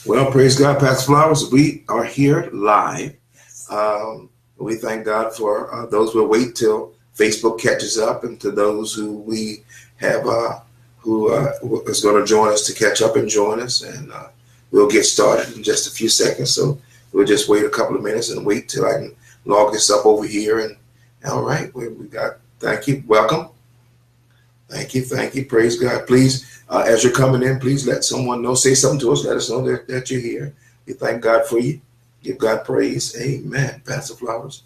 Well, praise God, Pastor Flowers. We are here live. We thank God for those who will wait till Facebook catches up, and to those who we have who is going to join us to catch up and join us. And we'll get started in just a few seconds. So we'll just wait a couple of minutes and wait till I can log this up over here. And all right, we got. Thank you. Welcome. Thank you. Praise God. Please, as you're coming in, please let someone know. Say something to us. Let us know that you're here. We thank God for you. Give God praise. Amen. Pastor Flowers.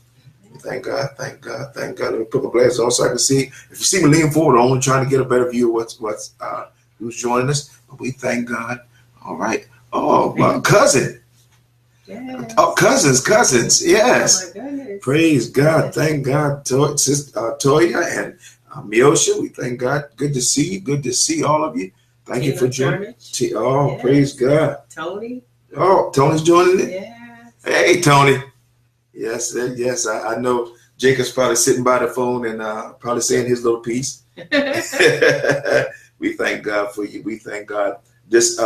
Thank God. Thank God. Thank God. Let me put my glasses on so I can see. If you see me leaning forward, I'm only trying to get a better view of who's joining us. But we thank God. All right. Oh, my cousin. Yes. Oh, cousins. Yes. Oh my goodness. Praise God. Thank God. Sister Toya and Miosha, we thank God. Good to see you. Good to see all of you. Thank you for joining. Oh, yes. Praise God. Tony. Oh, Tony's joining it? Yes. Hey, Tony. Yes. I know Jacob's probably sitting by the phone and probably saying his little piece. We thank God for you. We thank God. Just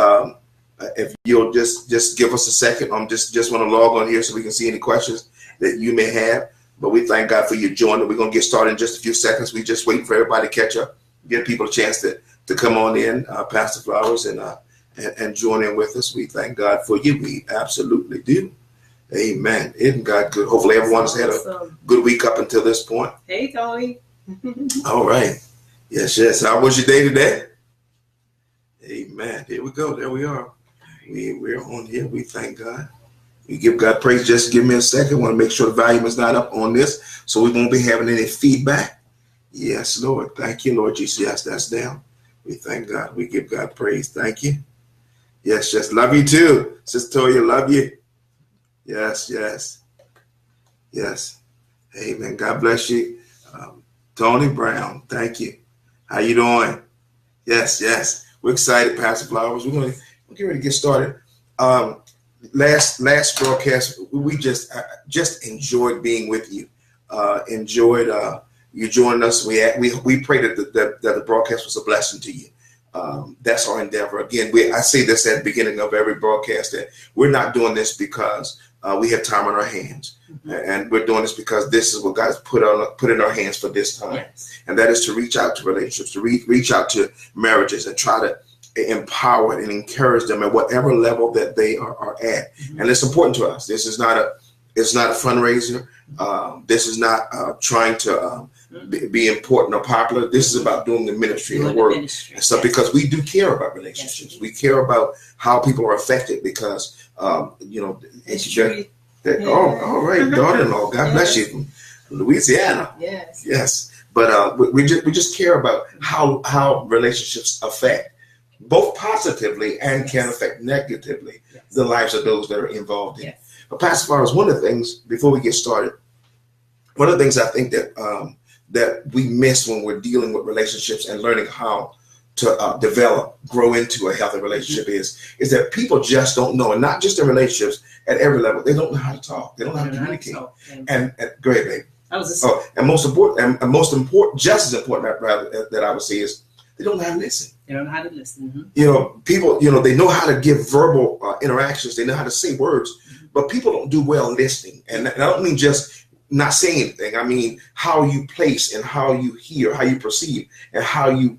if you'll just give us a second. Just want to log on here so we can see any questions that you may have. But we thank God for you joining. We're going to get started in just a few seconds. We just waiting for everybody to catch up, give people a chance to come on in, Pastor Flowers, and join in with us. We thank God for you. We absolutely do. Amen. Isn't God good? Hopefully everyone's had a good week up until this point. Hey, Tony. All right. Yes. How was your day today? Amen. Here we go. There we are. We're on here. We thank God. We give God praise. Just give me a second. I want to make sure the volume is not up on this, so we won't be having any feedback. Yes, Lord. Thank you, Lord Jesus. Yes, that's down. We thank God. We give God praise. Thank you. Yes. Love you too. Sister Toya, love you. Yes. Amen. God bless you. Tony Brown, thank you. How you doing? Yes. We're excited, Pastor Flowers. We're get ready to get started. Last broadcast, we just enjoyed being with you. Enjoyed you joining us. We pray that the broadcast was a blessing to you. That's our endeavor. Again, I say this at the beginning of every broadcast, that we're not doing this because we have time on our hands, and we're doing this because this is what God's put in our hands for this time, yes. And that is to reach out to relationships, to reach out to marriages, and try to empower and encourage them at whatever level that they are at. And it's important to us. This is not a fundraiser. This is not trying to be important or popular. This is about doing the ministry and the work and stuff, because we do care about relationships. We care about how people are affected, because it's true. All right, daughter-in-law, God bless you, from Louisiana. Yes. But we just care about how relationships affect, both positively and can affect negatively, the lives of those that are involved in. But Pastor Flowers, one of the things, before we get started, one of the things I think that we miss when we're dealing with relationships and learning how to grow into a healthy relationship is that people just don't know, and not just in relationships, at every level, they don't know how to talk. They don't know how to communicate. And go ahead, babe. And most important, just as important, rather, that I would say, is they don't know how to listen. They don't know how to listen. People, they know how to give verbal interactions. They know how to say words, but people don't do well listening. And I don't mean just not saying anything. I mean how you place and how you hear, how you perceive, and how you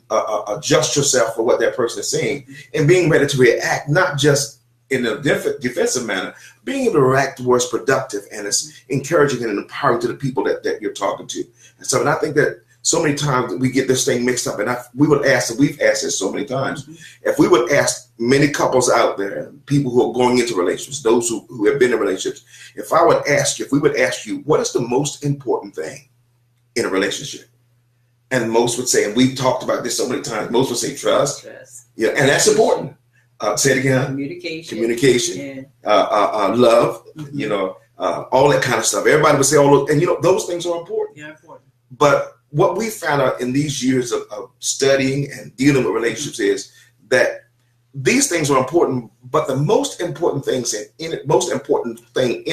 adjust yourself for what that person is saying, and being ready to react, not just in a defensive manner, being able to react towards productive, and it's encouraging and empowering to the people that you're talking to. And so, and I think that so many times we get this thing mixed up, and we've asked this so many times, if we would ask many couples out there, people who are going into relationships, those who have been in relationships, if we would ask you, what is the most important thing in a relationship? And most would say, and we've talked about this so many times, most would say trust. Yeah, and that's important. Say it again. Communication. Love. All that kind of stuff. Everybody would say all those, and those things are important. Yeah, important. But what we found out in these years of studying and dealing with relationships is that these things are important, but the most important thing in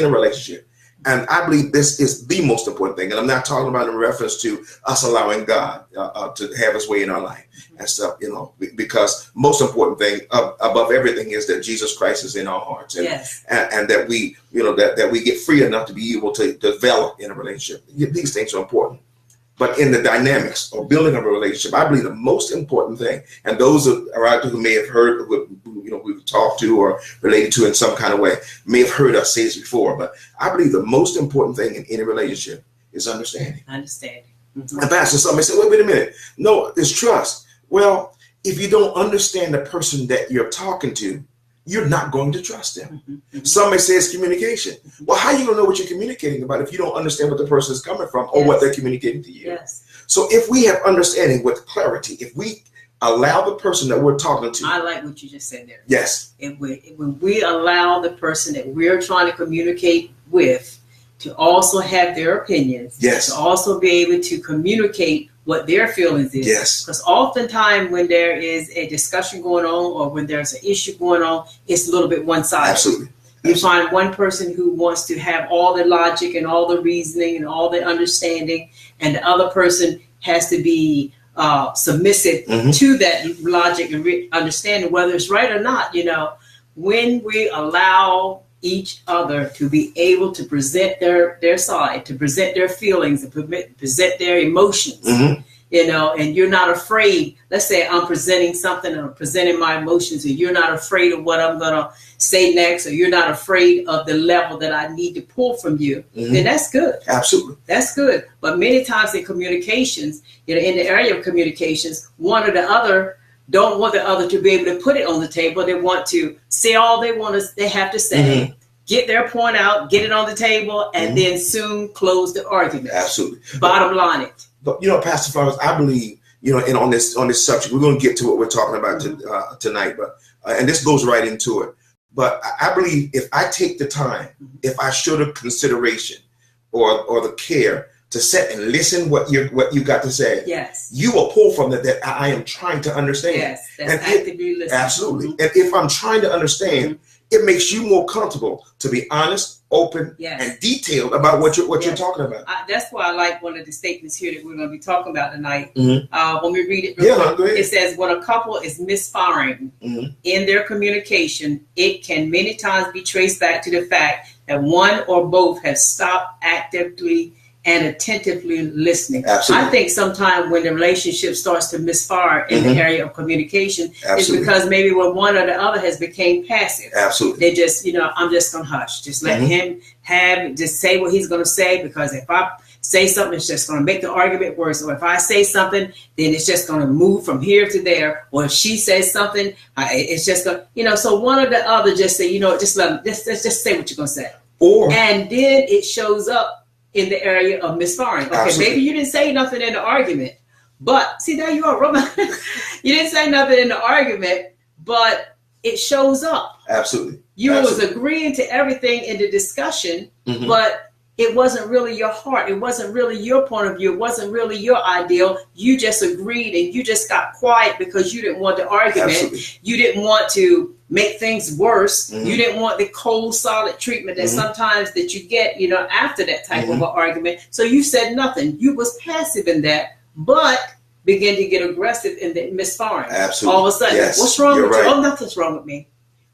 a relationship And I believe this is the most important thing. And I'm not talking about in reference to us allowing God to have his way in our life and stuff, because most important thing above everything is that Jesus Christ is in our hearts, and, Yes. and that we, that we get free enough to be able to develop in a relationship. These things are important. But in the dynamics of building a relationship, I believe the most important thing, and those are out there who may have heard, we've talked to or related to in some kind of way, may have heard us say this before, but I believe the most important thing in any relationship is understanding. Understanding. Mm-hmm. And Pastor, somebody said, wait a minute. No, it's trust. Well, if you don't understand the person that you're talking to, you're not going to trust them. Mm-hmm. Some may say it's communication. Well, how are you going to know what you're communicating about if you don't understand what the person is coming from or what they're communicating to you? Yes. So if we have understanding with clarity, if we allow the person that we're talking to. I like what you just said there. Yes. And when we allow the person that we're trying to communicate with to also have their opinions, yes, to also be able to communicate what their feelings is. Yes. Because oftentimes when there is a discussion going on or when there's an issue going on, it's a little bit one-sided. Absolutely. You find one person who wants to have all the logic and all the reasoning and all the understanding, and the other person has to be submissive to that logic and understanding, whether it's right or not. When we allow each other to be able to present their side, to present their feelings, and present their emotions, and you're not afraid. Let's say I'm presenting something and I'm presenting my emotions, and you're not afraid of what I'm going to say next, or you're not afraid of the level that I need to pull from you, then that's good. Absolutely. That's good. But many times in communications, in the area of communications, one or the other don't want the other to be able to put it on the table. They want to say all they have to say, get their point out, get it on the table, and then soon close the argument. Absolutely. Bottom line it. But Pastor Flowers, I believe, and on this subject, we're going to get to what we're talking about tonight, but and this goes right into it. But I believe if I take the time, if I show the consideration or the care to sit and listen what you got to say, yes, you will pull from that I am trying to understand. Yes, that's actively listening. Absolutely. And if I'm trying to understand, it makes you more comfortable to be honest, open, and detailed about what you're talking about. That's why I like one of the statements here that we're going to be talking about tonight. When we read it real quick, it says, when a couple is misfiring in their communication, it can many times be traced back to the fact that one or both have stopped actively and attentively listening. Absolutely. I think sometimes when the relationship starts to misfire in the area of communication, it's because maybe when one or the other has become passive. Absolutely. They just, I'm just going to hush. Just let him just say what he's going to say, because if I say something, it's just going to make the argument worse. Or if I say something, then it's just going to move from here to there. Or if she says something, it's just going to, so one or the other just say, just let's just say what you're going to say. And then it shows up in the area of misfiring. Okay, absolutely. Maybe you didn't say nothing in the argument, but see, there you are, Roman. You didn't say nothing in the argument, but it shows up. Absolutely. You was agreeing to everything in the discussion, but it wasn't really your heart. It wasn't really your point of view. It wasn't really your ideal. You just agreed and you just got quiet because you didn't want the argument. Absolutely. You didn't want to make things worse. You didn't want the cold, solid treatment that sometimes that you get, after that type of an argument. So you said nothing. You was passive in that, but began to get aggressive in the misfiring. Absolutely. All of a sudden, what's wrong with you? Oh, nothing's wrong with me.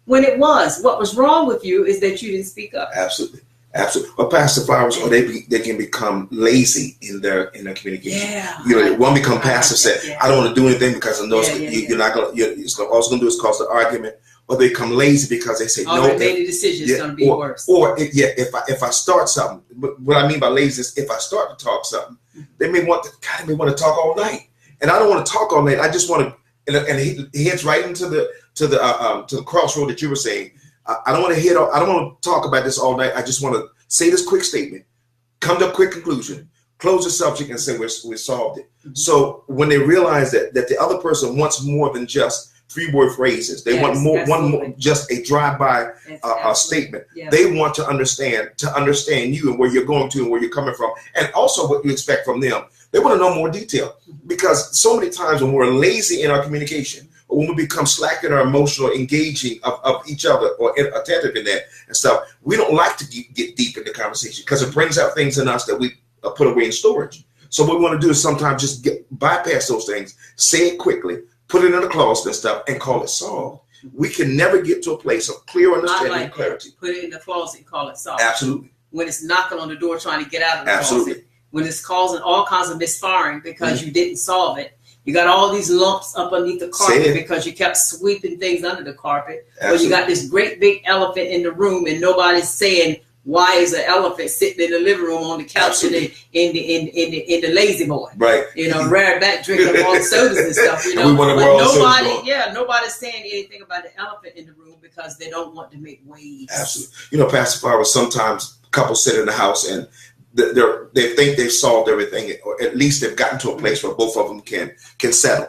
When what was wrong with you is that you didn't speak up. Absolutely. Absolutely. Well, Pastor Flowers, or they can become lazy in their communication. Yeah. One become passive, say, I don't want to do anything because I know you're not going to. It's also going to do is cause the argument. Or they become lazy because they say no. They made a decision. It's going to be worse. Or if I start something, what I mean by lazy is if I start to talk something, they may want to talk all night, and I don't want to talk all night. I just want to, and he hits right into the crossroad that you were saying. I don't want to I don't want to talk about this all night. I just want to say this quick statement, come to a quick conclusion, close the subject, and say we solved it. So when they realize that the other person wants more than just 3-word phrases, they want more, just a drive-by statement. Yes. They want to understand you and where you're going to and where you're coming from, and also what you expect from them. They want to know more detail, because so many times when we're lazy in our communication, or when we become slack in our emotional engaging of each other or attentive in that and stuff, we don't like to get deep in the conversation because it brings out things in us that we put away in storage. So what we want to do is sometimes just bypass those things, say it quickly, put it in a closet and stuff, and call it solved. We can never get to a place of clear understanding and clarity. Put it in the closet and call it solved. Absolutely. When it's knocking on the door trying to get out of the Absolutely. closet. When it's causing all kinds of misfiring because you didn't solve it. You got all these lumps up underneath the carpet because you kept sweeping things under the carpet. Absolutely. Or you got this great big elephant in the room and nobody's saying, why is an elephant sitting in the living room on the couch in the lazy boy? Right. You know, rearing back, drinking all the sodas and stuff. You know, and we but nobody's saying anything about the elephant in the room because they don't want to make waves. Absolutely. You know, Pastor Farber, sometimes couples sit in the house and they think they've solved everything, or at least they've gotten to a place where both of them can settle.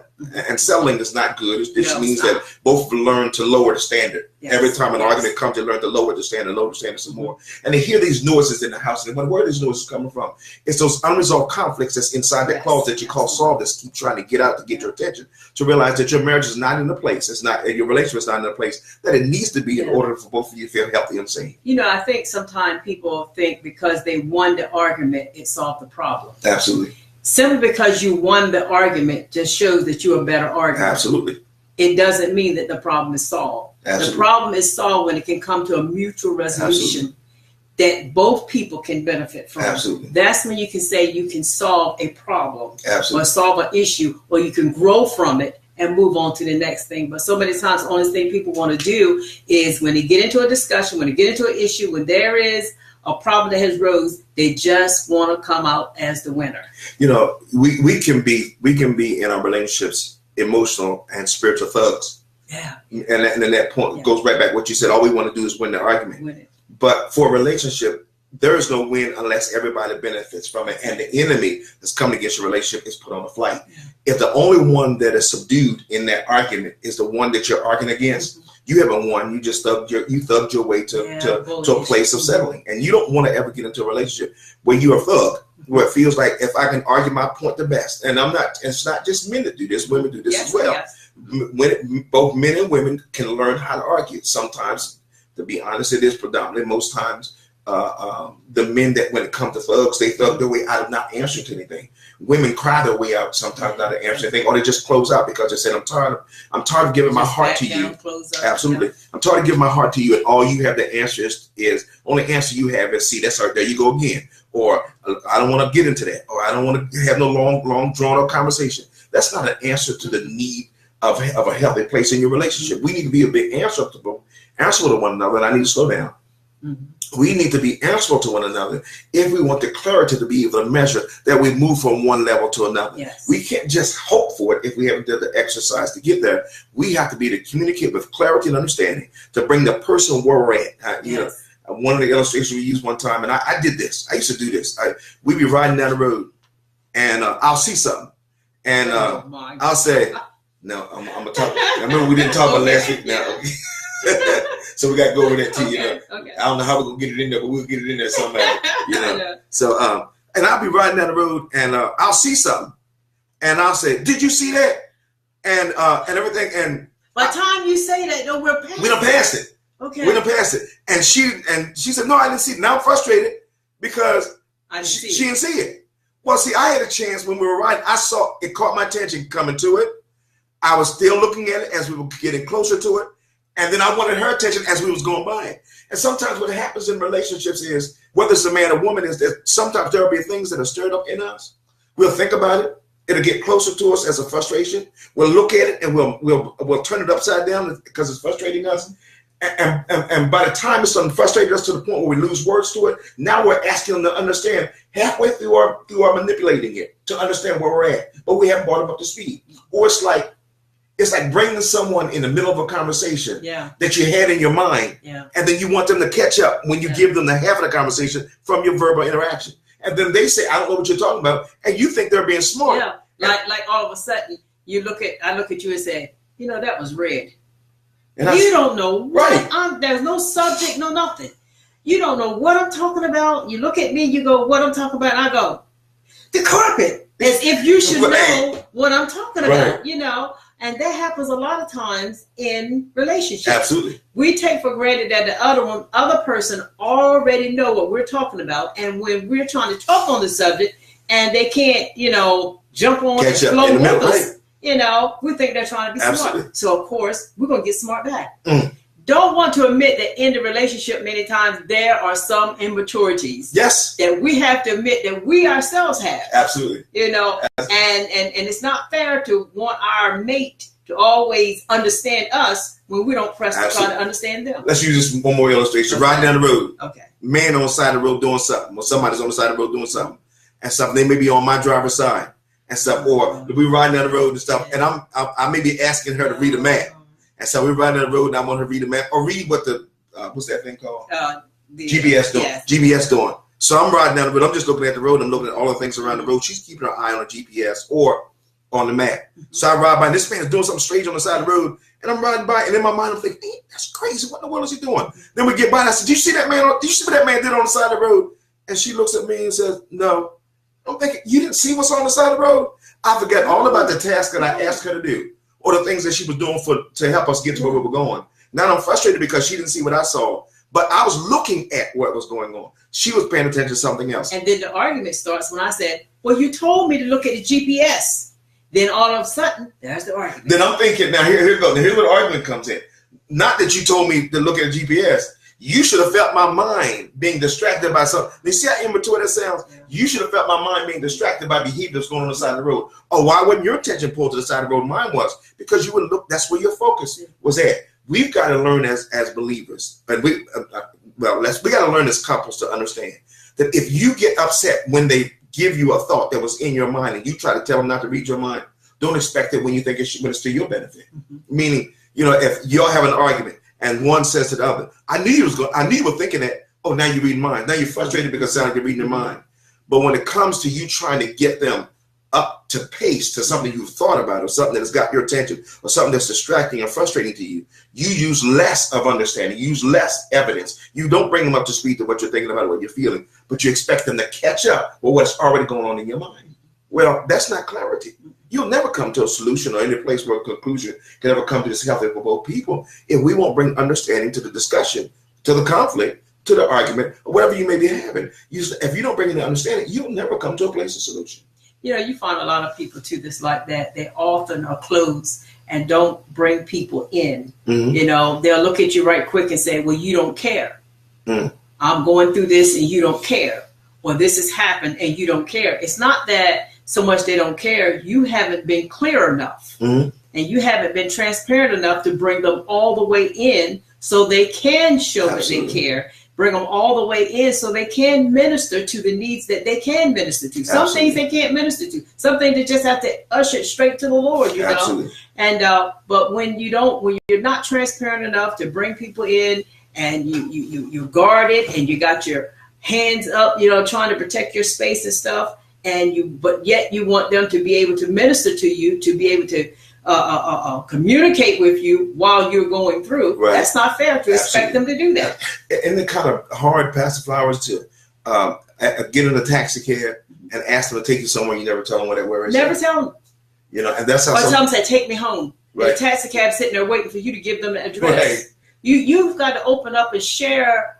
And settling is not good. It just means that both learn to lower the standard. Yes. Every time an argument comes, they learn to lower the standard some more. And they hear these noises in the house. And where are these noises coming from? It's those unresolved conflicts that's inside that closet that you call solved that keep trying to get out to get your attention. To realize that your marriage is not in a place, your relationship is not in a place that it needs to be in order for both of you to feel healthy and sane. You know, I think sometimes people think because they won the argument, it solved the problem. Absolutely. Simply because you won the argument just shows that you're a better arguer. Absolutely. It doesn't mean that the problem is solved. Absolutely. The problem is solved when it can come to a mutual resolution that both people can benefit from. Absolutely. That's when you can say you can solve a problem or solve an issue, or you can grow from it and move on to the next thing. But so many times the only thing people want to do is when they get into a discussion, when they get into an issue, when there is a problem that has rose, they just want to come out as the winner. You know, we can be in our relationships emotional and spiritual thugs. Yeah. And then that point goes right back to what you said. All we want to do is win the argument. Win it. But for a relationship, there is no win unless everybody benefits from it. And the enemy that's coming against your relationship is put on a flight. Yeah. If the only one that is subdued in that argument is the one that you're arguing against, you haven't won. You just thugged your way to a place of settling. And you don't want to ever get into a relationship where you're a thug, where it feels like if I can argue my point the best. And it's not just men that do this, women do this as well. Yes. Both men and women can learn how to argue. Sometimes, to be honest, it is predominantly, most times, the men that when it comes to thugs, they thug their way out of not answering to anything. Women cry their way out sometimes not to answer anything, or they just close out because they said, I'm tired of giving my heart to you. Absolutely. I'm tired of giving my heart to you, and all you have to answer is only answer you have is, see, that's her, there you go again. Or I don't want to get into that, or I don't want to have no long drawn out conversation. That's not an answer to the need of a healthy place in your relationship. We need to be a bit answerable to one another, and I need to slow down. Mm-hmm. We need to be answerable to one another if we want the clarity to be able to measure that we move from one level to another. Yes. We can't just hope for it if we haven't done the exercise to get there. We have to be to communicate with clarity and understanding to bring the person where we're at. You know, one of the illustrations we used one time, and I did this. I used to do this. We'd be riding down the road, and I'll see something, and I'll say, "No, I'm gonna talk." I remember we didn't talk about last week. Now. So we got to go over that too, you know. Okay. I don't know how we're going to get it in there, but we'll get it in there somehow, you know. So, and I'll be riding down the road, and I'll see something, and I'll say, "Did you see that?" And everything. And by the time you say that, no, we don't pass it. Okay. We don't pass it. And she said, "No, I didn't see it." Now I'm frustrated because she didn't see it. Well, see, I had a chance when we were riding. I saw it, caught my attention coming to it. I was still looking at it as we were getting closer to it. And then I wanted her attention as we was going by it. And sometimes what happens in relationships is, whether it's a man or woman, is that sometimes there will be things that are stirred up in us. We'll think about it. It'll get closer to us as a frustration. We'll look at it and we'll turn it upside down because it's frustrating us. And by the time it's frustrated us to the point where we lose words to it, now we're asking them to understand halfway through our manipulating it to understand where we're at, but we haven't brought them up to speed. Or it's like bringing someone in the middle of a conversation that you had in your mind, and then you want them to catch up when you give them the half of the conversation from your verbal interaction. And then they say, "I don't know what you're talking about," and you think they're being smart. Yeah, like all of a sudden I look at you and say, "You know, that was red." And you don't know what there's no subject, no nothing. You don't know what I'm talking about. You look at me, you go, "What I'm talking about?" And I go, "The carpet," as if you should know what I'm talking about, you know. And that happens a lot of times in relationships. Absolutely. We take for granted that the other person already know what we're talking about. And when we're trying to talk on the subject and they can't, jump on and flow with us, we think they're trying to be smart. So, of course, we're going to get smart back. Don't want to admit that in the relationship many times there are some immaturities. Yes. That we have to admit that we ourselves have. Absolutely. And it's not fair to want our mate to always understand us when we don't press to try to understand them. Let's use this one more illustration. Riding down the road. Okay. Man on the side of the road doing something, or somebody's on the side of the road doing something, and stuff. They may be on my driver's side and stuff, or we riding down the road and stuff, and I may be asking her to read a map. And so we're riding down the road and I want her to read the map or read what the, what's that thing called? GPS doing. Yes. GPS doing. So I'm riding down the road. I'm just looking at the road. I'm looking at all the things around the road. She's keeping her eye on the GPS or on the map. So I ride by and this man is doing something strange on the side of the road. And I'm riding by and in my mind I'm thinking, hey, that's crazy. What in the world is he doing? Then we get by and I said, do you see that man? Do you see what that man did on the side of the road? And she looks at me and says, no. I'm thinking, you didn't see what's on the side of the road? I forgot all about the task that I asked her to do, or the things that she was doing to help us get to where we were going. Now I'm frustrated because she didn't see what I saw, but I was looking at what was going on. She was paying attention to something else. And then the argument starts when I said, well, you told me to look at the GPS. Then all of a sudden, there's the argument. Then I'm thinking, now here goes. Now here's where the argument comes in. Not that you told me to look at the GPS. You should have felt my mind being distracted by something. You see how immature that sounds? Yeah. You should have felt my mind being distracted by behavior that's going on the side of the road. Oh, why wasn't your attention pulled to the side of the road? Mine was. Because you would look, that's where your focus was at. We've got to learn as believers. And we got to learn as couples to understand that if you get upset when they give you a thought that was in your mind and you try to tell them not to read your mind, don't expect it when you think when it's to your benefit. Meaning, if y'all have an argument, and one says to the other, I knew you were thinking that, oh, now you're reading mine. Now you're frustrated because it sounds like you're reading their mind. But when it comes to you trying to get them up to pace to something you've thought about or something that has got your attention or something that's distracting or frustrating to you, you use less of understanding, you use less evidence. You don't bring them up to speed to what you're thinking about, what you're feeling, but you expect them to catch up with what's already going on in your mind. Well, that's not clarity. You'll never come to a solution or any place where a conclusion can ever come to this healthy for both people if we won't bring understanding to the discussion, to the conflict, to the argument, or whatever you may be having. If you don't bring any understanding, you'll never come to a place of solution. You find a lot of people too that's like that. They often are closed and don't bring people in. Mm-hmm. They'll look at you right quick and say, well, you don't care. I'm going through this and you don't care. Or this has happened and you don't care. It's not that so much they don't care. You haven't been clear enough. Mm-hmm. And you haven't been transparent enough to bring them all the way in so they can show Absolutely. That they care. Bring them all the way in so they can minister to the needs that they can minister to. Some Absolutely. Things they can't minister to. Some things they just have to usher straight to the Lord, Absolutely. And but when you're not transparent enough to bring people in and you guard it and you got your hands up, trying to protect your space and stuff, but yet you want them to be able to minister to you, to be able to communicate with you while you're going through. Right. That's not fair to expect them to do that. Isn't it kind of hard, Pastor Flowers, to get in a taxi cab and ask them to take you somewhere you never tell them where is? Never tell them. And that's how. Or tell them, say, take me home. Right. The taxi cab sitting there waiting for you to give them the address. Right. You've got to open up and share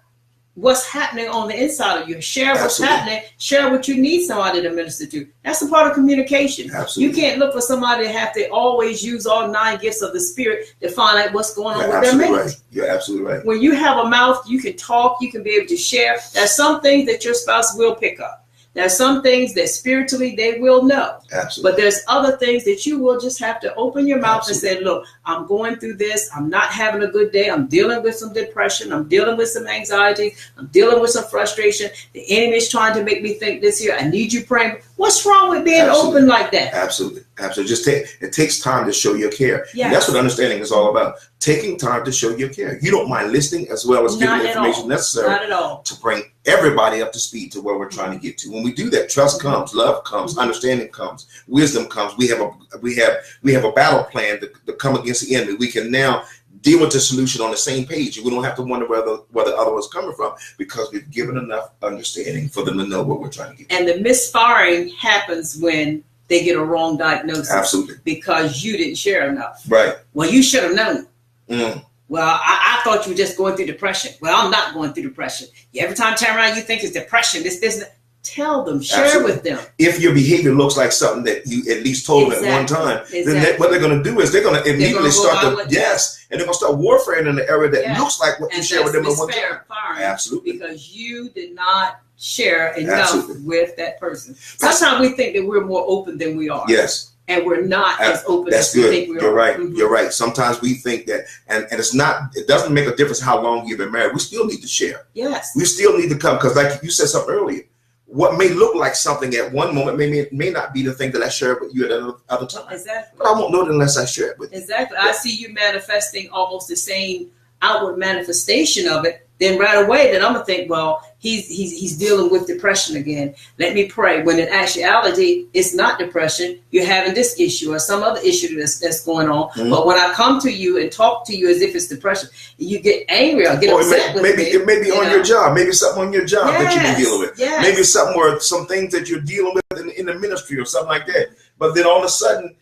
what's happening on the inside of you. Share what's Absolutely. Happening. Share what you need somebody to minister to. That's a part of communication. Absolutely. You can't look for somebody to have to always use all 9 gifts of the Spirit to find out what's going on with their mate. Right. You're absolutely right. When you have a mouth, you can talk, you can be able to share. There's some things that your spouse will pick up. There's some things that spiritually they will know. Absolutely. But there's other things that you will just have to open your mouth Absolutely. And say, look, I'm going through this. I'm not having a good day. I'm dealing with some depression. I'm dealing with some anxiety. I'm dealing with some frustration. The enemy is trying to make me think this here. I need you praying. What's wrong with being Absolutely. Open like that? Absolutely. It takes time to show your care. Yes. That's what understanding is all about. Taking time to show your care. You don't mind listening as well as giving the information necessary to bring everybody up to speed to where we're trying to get to. When we do that, trust comes, love comes, understanding comes, wisdom comes. We have a battle plan to come against the enemy. We can now deal with the solution on the same page. We don't have to wonder where the other one's coming from because we've given enough understanding for them to know what we're trying to get to. And the misfiring happens when they get a wrong diagnosis. Absolutely. Because you didn't share enough. Right. Well, you should have known. Mm. Well, I thought you were just going through depression. Well, I'm not going through depression. Every time you turn around, you think it's depression. This. Tell them, share Absolutely. with them. If your behavior looks like something that you at least told them at one time, then what they're going to do is they're going to immediately start to, and they're going to start warfare in the area that looks like what you share with them at one time. Absolutely. Because you did not share enough with that person. Sometimes we think that we're more open than we are. Yes. And we're not as open as we think we are. You're right. Mm-hmm. You're right. Sometimes we think that, and it's not, it doesn't make a difference how long you've been married. We still need to share. Yes. We still need to come, because like you said something earlier, what may look like something at one moment may not be the thing that I shared with you at another time. Exactly. But I won't know it unless I share it with you. Exactly. I see you manifesting almost the same outward manifestation of it. Then right away, then I'm gonna think, well, he's dealing with depression again. Let me pray. When in actuality, it's not depression. You're having this issue or some other issue that's going on. Mm-hmm. But when I come to you and talk to you as if it's depression, you get angry or get upset with me. It may be on your job. Maybe something on your job that you've been dealing with. Yes. Maybe some things that you're dealing with in the ministry or something like that. But then all of a sudden,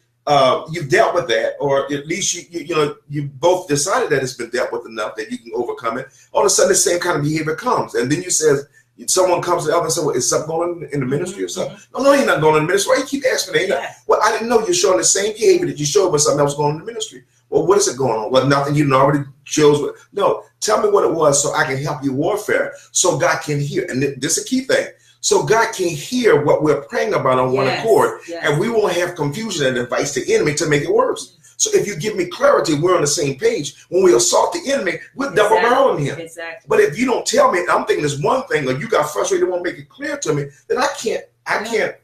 you've dealt with that, or at least you both decided that it's been dealt with enough that you can overcome it. All of a sudden, the same kind of behavior comes, and then you says someone comes to the other and says, "Well, is something going on in the ministry or something?" Mm-hmm. No, you're not going in the ministry. Why you keep asking me? Well, I didn't know you're showing the same behavior that you showed when something else was going on in the ministry. Well, what is it going on? Well, nothing. You already chose. No, tell me what it was so I can help you warfare, so God can hear. And this is a key thing. So God can hear what we're praying about on one accord, and we won't have confusion and advice the enemy to make it worse. So if you give me clarity, we're on the same page. When we assault the enemy, we're double barreling him. Exactly. But if you don't tell me, I'm thinking this one thing, or you got frustrated and won't make it clear to me, then I can't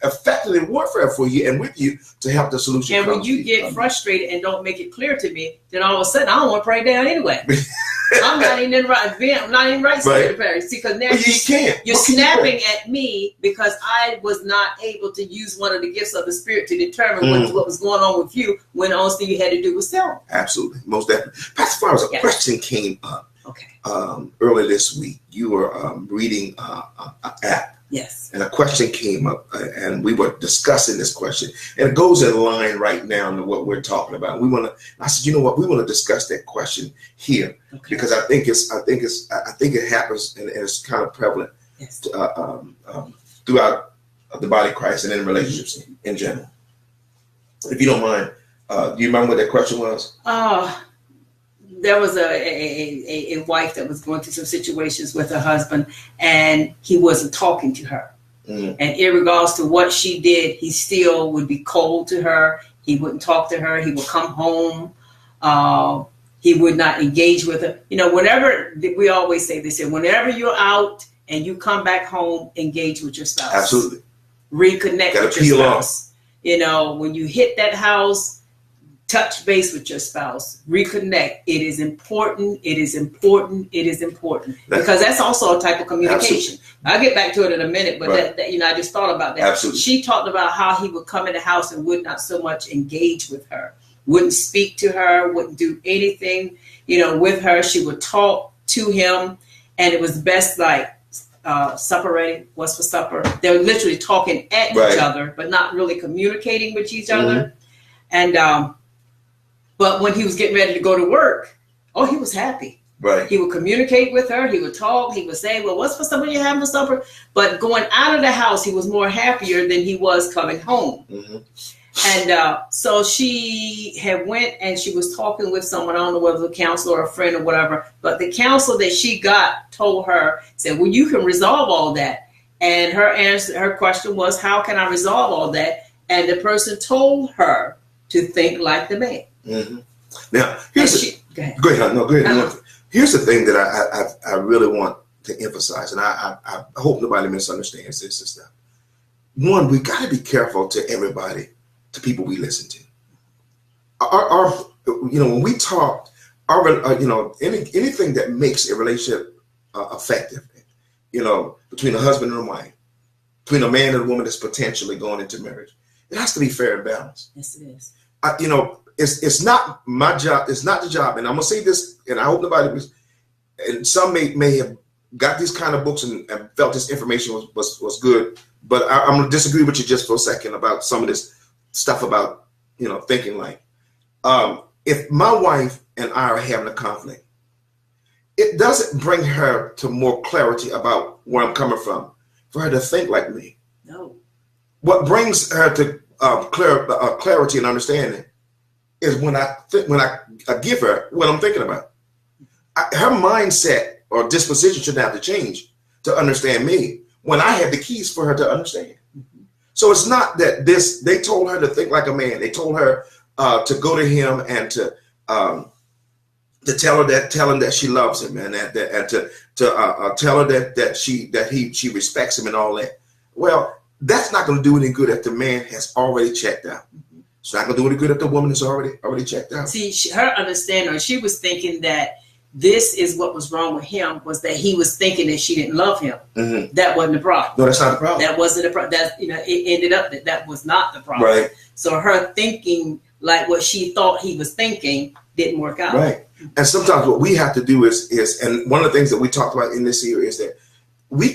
effectively warfare for you and with you to help the solution. And when you get frustrated and don't make it clear to me, then all of a sudden I don't want to pray down anyway. I'm not even right side of the parish. See, because now you're snapping at me because I was not able to use one of the gifts of the Spirit to determine what was going on with you when the only thing you had to do was tell me. Absolutely. Most definitely. Pastor Flowers, a question came up earlier this week. You were reading an app. Yes. And a question came up, and we were discussing this question, and it goes in line right now to what we're talking about. I said, you know what? We want to discuss that question here because I think it happens and it's kind of prevalent throughout the body of Christ and in relationships in general. If you don't mind, do you remember what that question was? There was a wife that was going through some situations with her husband, and he wasn't talking to her. And in regards to what she did, he still would be cold to her. He wouldn't talk to her. He would come home. He would not engage with her. Whenever, we always say this, whenever you're out and you come back home, engage with your spouse. Absolutely. Reconnect with your spouse. When you hit that house, touch base with your spouse, reconnect. It is important. It is important. It is important because that's also a type of communication. Absolutely. I'll get back to it in a minute, but I just thought about that. Absolutely. She talked about how he would come in the house and would not so much engage with her, wouldn't speak to her, wouldn't do anything, with her. She would talk to him, and it was best supper ready. What's for supper? They were literally talking at each other, but not really communicating with each other. And but when he was getting ready to go to work, he was happy. Right. He would communicate with her. He would talk. He would say, well, what's for supper you having for supper? But going out of the house, he was more happier than he was coming home. Mm-hmm. And so she had went and she was talking with someone. I don't know whether it was a counselor or a friend or whatever. But the counselor that she got told her, said, well, you can resolve all that. And her question was, how can I resolve all that? And the person told her to think like the man. Mm-hmm. Now, go ahead. Here's the thing that I really want to emphasize, and I hope nobody misunderstands this and stuff. One, we got to be careful to everybody, to people we listen to. When we talk, anything that makes a relationship effective, between a husband and a wife, between a man and a woman that's potentially going into marriage, it has to be fair and balanced. Yes, it is. It's not my job. It's not the job. And I'm going to say this, and I hope nobody, and some may have got these kind of books and felt this information was good. But I'm going to disagree with you just for a second about some of this stuff about, thinking like, if my wife and I are having a conflict, it doesn't bring her to more clarity about where I'm coming from for her to think like me. No. What brings her to clarity and understanding is when I give her what I'm thinking about. Her mindset or disposition shouldn't have to change to understand me when I have the keys for her to understand. Mm-hmm. So it's not that they told her to think like a man. They told her to go to him and to tell him that she loves him, and to tell her that she respects him and all that. Well, that's not going to do any good if the man has already checked out. Mm-hmm. It's not going to do any good if the woman is already checked out. See, her understanding, she was thinking that this is what was wrong with him, was that he was thinking that she didn't love him. Mm-hmm. That wasn't the problem. No, that's not the problem. That wasn't the problem. It ended up that was not the problem. Right. So her thinking like what she thought he was thinking didn't work out. Right. And sometimes what we have to do is, and one of the things that we talked about in this series is that we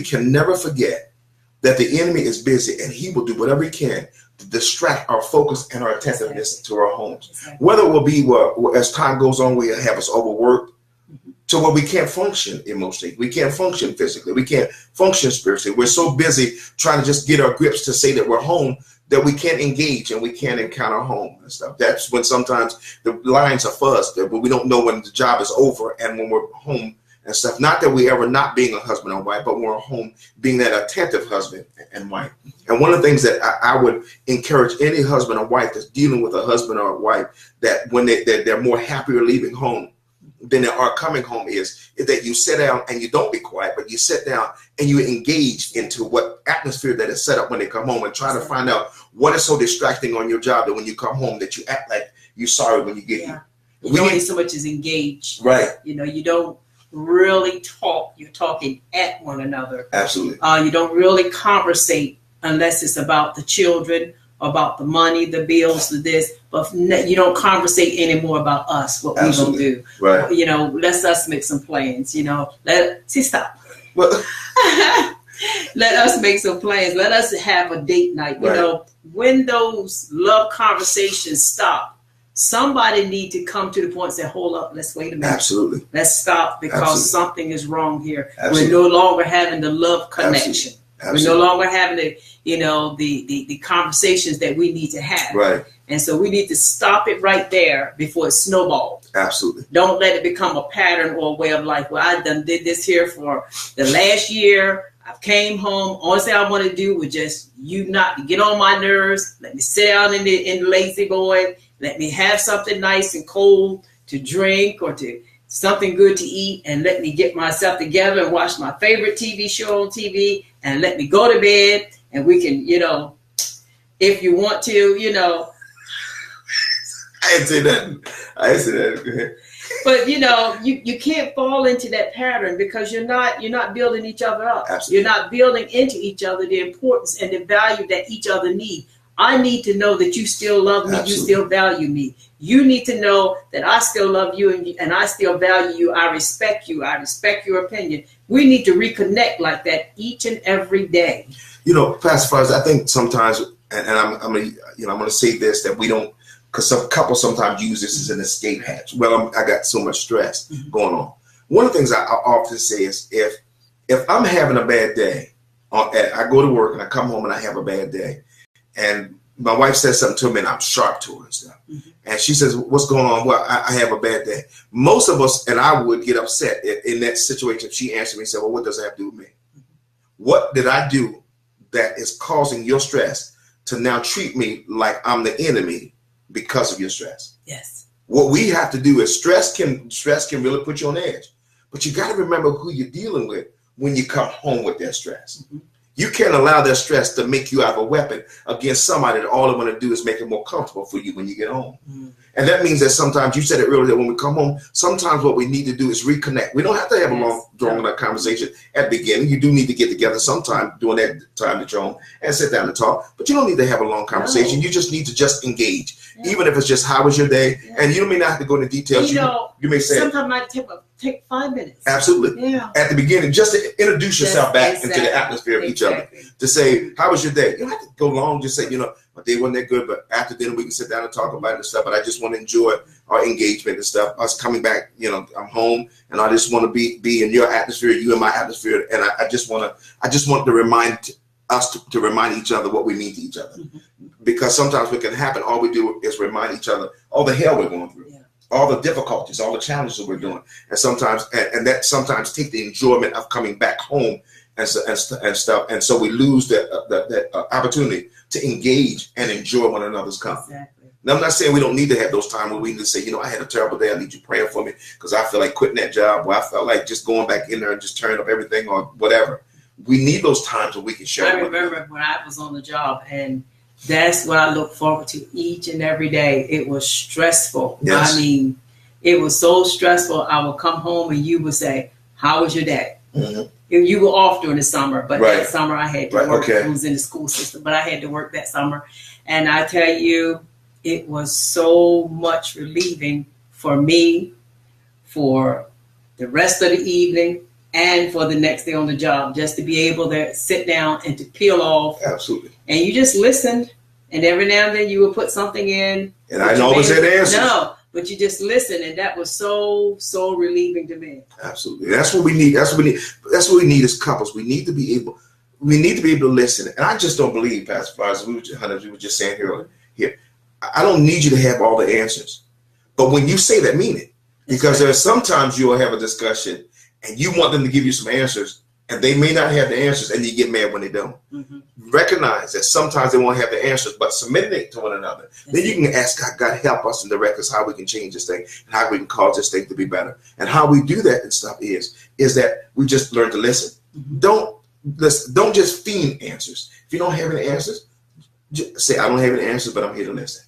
can never forget that the enemy is busy, and he will do whatever he can to distract our focus and our attentiveness to our homes. Exactly. Whether it will be as time goes on, we have us overworked to where we can't function emotionally, we can't function physically, we can't function spiritually. We're so busy trying to just get our grips to say that we're home that we can't engage and we can't encounter home and stuff. That's when sometimes the lines are fuzzed, but we don't know when the job is over and when we're home and stuff. Not that we ever not being a husband or wife, but when we're home being that attentive husband and wife. And one of the things that I would encourage any husband or wife that's dealing with a husband or a wife, that when they're more happier leaving home than they are coming home, is that you sit down and you don't be quiet, but you sit down and you engage into what atmosphere that is set up when they come home, and try to find out what is so distracting on your job that when you come home that you act like you're sorry when you get here. You don't need so much as engage. Right. You don't really talk. You're talking at one another. Absolutely. You don't really conversate unless it's about the children, about the money, the bills, the this. But you don't conversate anymore about us, what we're going to do. Right. Let us make some plans. Stop. Well, let us make some plans. Let us have a date night. Right. When those love conversations stop, somebody need to come to the point and say, hold up, let's wait a minute. Absolutely. Let's stop, because Absolutely. Something is wrong here. Absolutely. We're no longer having the love connection. Absolutely. We're no longer having the conversations that we need to have. Right. And so we need to stop it right there before it snowballs. Absolutely. Don't let it become a pattern or a way of life. Well, I did this here for the last year. I came home. Only thing I want to do was just not get on my nerves. Let me sit down in the lazy boy. Let me have something nice and cold to drink or to something good to eat, and let me get myself together and watch my favorite TV show on TV, and let me go to bed, and we can, if you want to, I didn't say that. But you can't fall into that pattern, because you're not building each other up. Absolutely. You're not building into each other the importance and the value that each other need. I need to know that you still love me. Absolutely. You still value me. You need to know that I still love you and I still value you. I respect you. I respect your opinion. We need to reconnect like that each and every day. Pastor Flores, I think sometimes, and I'm gonna say this, that we don't, because some couples sometimes use this as an escape hatch. Well, I got so much stress going on. One of the things I often say is, if I'm having a bad day, I go to work and I come home and I have a bad day, and my wife says something to me and I'm sharp to her and stuff. Mm-hmm. And she says, what's going on? Well, I have a bad day. Most of us, and I would get upset in that situation if she answered me and said, well, what does that have to do with me? Mm-hmm. What did I do that is causing your stress to now treat me like I'm the enemy because of your stress? Yes. What we have to do is stress can really put you on edge. But you got to remember who you're dealing with when you come home with that stress. Mm-hmm. You can't allow that stress to make you have a weapon against somebody that all they want to do is make it more comfortable for you when you get home. Mm. And that means that sometimes, you said it earlier, when we come home, sometimes what we need to do is reconnect. We don't have to have a long, drawn-out conversation at the beginning. You do need to get together sometime during that time that you're home and sit down and talk. But you don't need to have a long conversation. No. You just need to just engage. Yeah. Even if it's just, how was your day? Yeah. And you may not have to go into details. You may say, sometimes it might take 5 minutes. Absolutely. Yeah. At the beginning, just to introduce yourself back into the atmosphere of each other. To say, how was your day? You don't have to go long. Just say, my day wasn't that good, but after dinner we can sit down and talk about it and stuff. But I just want to enjoy our engagement and stuff. Us coming back, I'm home, and I just want to be in your atmosphere, you in my atmosphere, and I just want to remind us to remind each other what we mean to each other, because sometimes what can happen, all we do is remind each other all the hell we're going through. All the difficulties, all the challenges that we're doing, and sometimes, and that sometimes take the enjoyment of coming back home and stuff, and so we lose that opportunity to engage and enjoy one another's company. Exactly. Now, I'm not saying we don't need to have those times where we need to say, I had a terrible day, I need you praying for me because I feel like quitting that job, or I felt like just going back in there and just turning up everything or whatever. We need those times where we can share. I remember when I was on the job, and that's what I look forward to each and every day. It was stressful. Yes. I mean, it was so stressful. I would come home and you would say, how was your day? Mm-hmm. You were off during the summer, but that summer I had to work. Okay. I was in the school system, but I had to work that summer. And I tell you, it was so much relieving for me, for the rest of the evening, and for the next day on the job, just to be able to sit down and to peel off. Absolutely. And you just listened, and every now and then you would put something in. And I always had answers. No, but you just listened, and that was so relieving to me. Absolutely. That's what we need. That's what we need as couples. We need to be able to listen. And I just don't believe, Pastor Flores, we were just saying here. I don't need you to have all the answers. But when you say that, mean it. Because there are sometimes you'll have a discussion and you want them to give you some answers, and they may not have the answers, and you get mad when they don't. Mm-hmm. Recognize that sometimes they won't have the answers, but submit it to one another. Then you can ask God, help us and direct us how we can change this thing and how we can cause this thing to be better. And how we do that and stuff is that we just learn to listen. Mm-hmm. Don't just fiend answers. If you don't have any answers, just say, I don't have any answers, but I'm here to listen.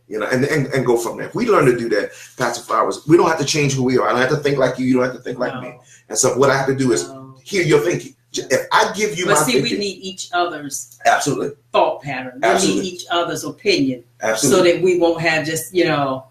And go from there. If we learn to do that, Pastor Flowers, we don't have to change who we are. I don't have to think like you. You don't have to think like me. And so what I have to do is hear your thinking. If I give you my thinking. But see, we need each other's thought pattern. We need each other's opinion. So that we won't have just, nothing.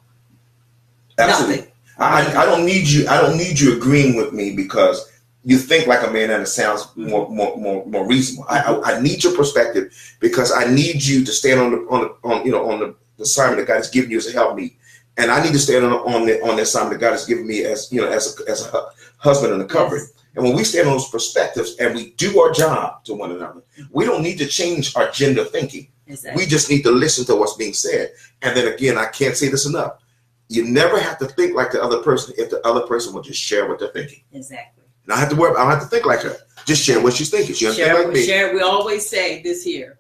I don't need you agreeing with me because you think like a man and it sounds more reasonable. I need your perspective because I need you to stand on the assignment that God has given you as a help me, and I need to stand on the assignment that God has given me as a husband and a covering. Yes. And when we stand on those perspectives and we do our job to one another, we don't need to change our gender thinking. Exactly. We just need to listen to what's being said. And then again, I can't say this enough. You never have to think like the other person if the other person will just share what they're thinking. Exactly. And I don't have to think like her. Just share what she's thinking. She understand like me. We always say this here.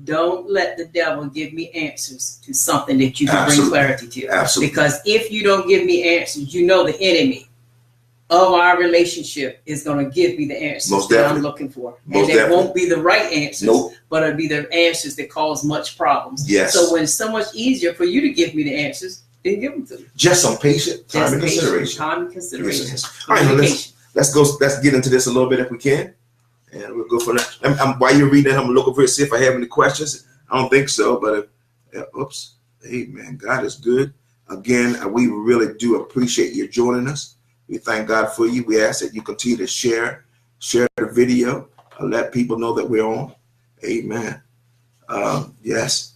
Don't let the devil give me answers to something that you can bring clarity to. Absolutely. Because if you don't give me answers, the enemy of our relationship is going to give me the answers that I'm looking for. And they won't be the right answers, but it'll be the answers that cause much problems. Yes. So when it's so much easier for you to give me the answers, then give them to me. Just some patience, time and consideration. All right, let's get into this a little bit if we can. And we'll go for that. While you're reading that, I'm looking for it, see if I have any questions. I don't think so, but amen. God is good. Again, we really do appreciate you joining us. We thank God for you. We ask that you continue to share the video, let people know that we're on. Amen. Yes.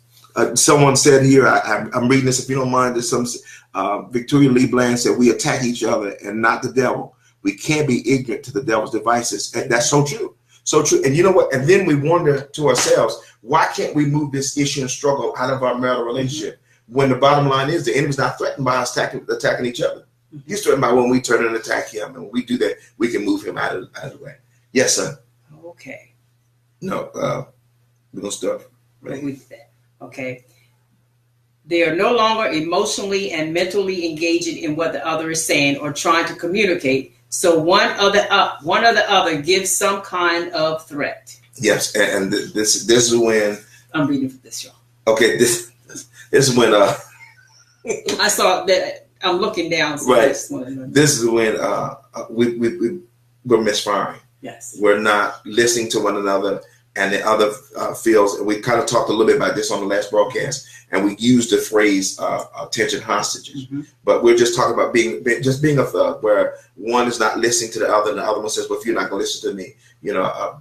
Someone said here, I'm reading this if you don't mind. There's some Victoria Lee Bland said, we attack each other and not the devil. We can't be ignorant to the devil's devices. And that's so true. So true. And you know what? And then we wonder to ourselves, why can't we move this issue and struggle out of our marital relationship? When the bottom line is the enemy's not threatened by us attacking each other. He's threatened by when we turn and attack him. And when we do that, we can move him out of the way. Yes, son. Okay. No, we're going to start. Right. With that. Okay. They are no longer emotionally and mentally engaging in what the other is saying or trying to communicate. So one or the other gives some kind of threat. Yes, and this is when I'm reading for this, y'all. Okay, this is when I saw that I'm looking down. So right. This is when we're misfiring. Yes, we're not listening to one another, and the other feels, and we kind of talked a little bit about this on the last broadcast, and we used the phrase attention hostages. But we're just talking about being a thug, where one is not listening to the other, and the other one says, well, if you're not going to listen to me,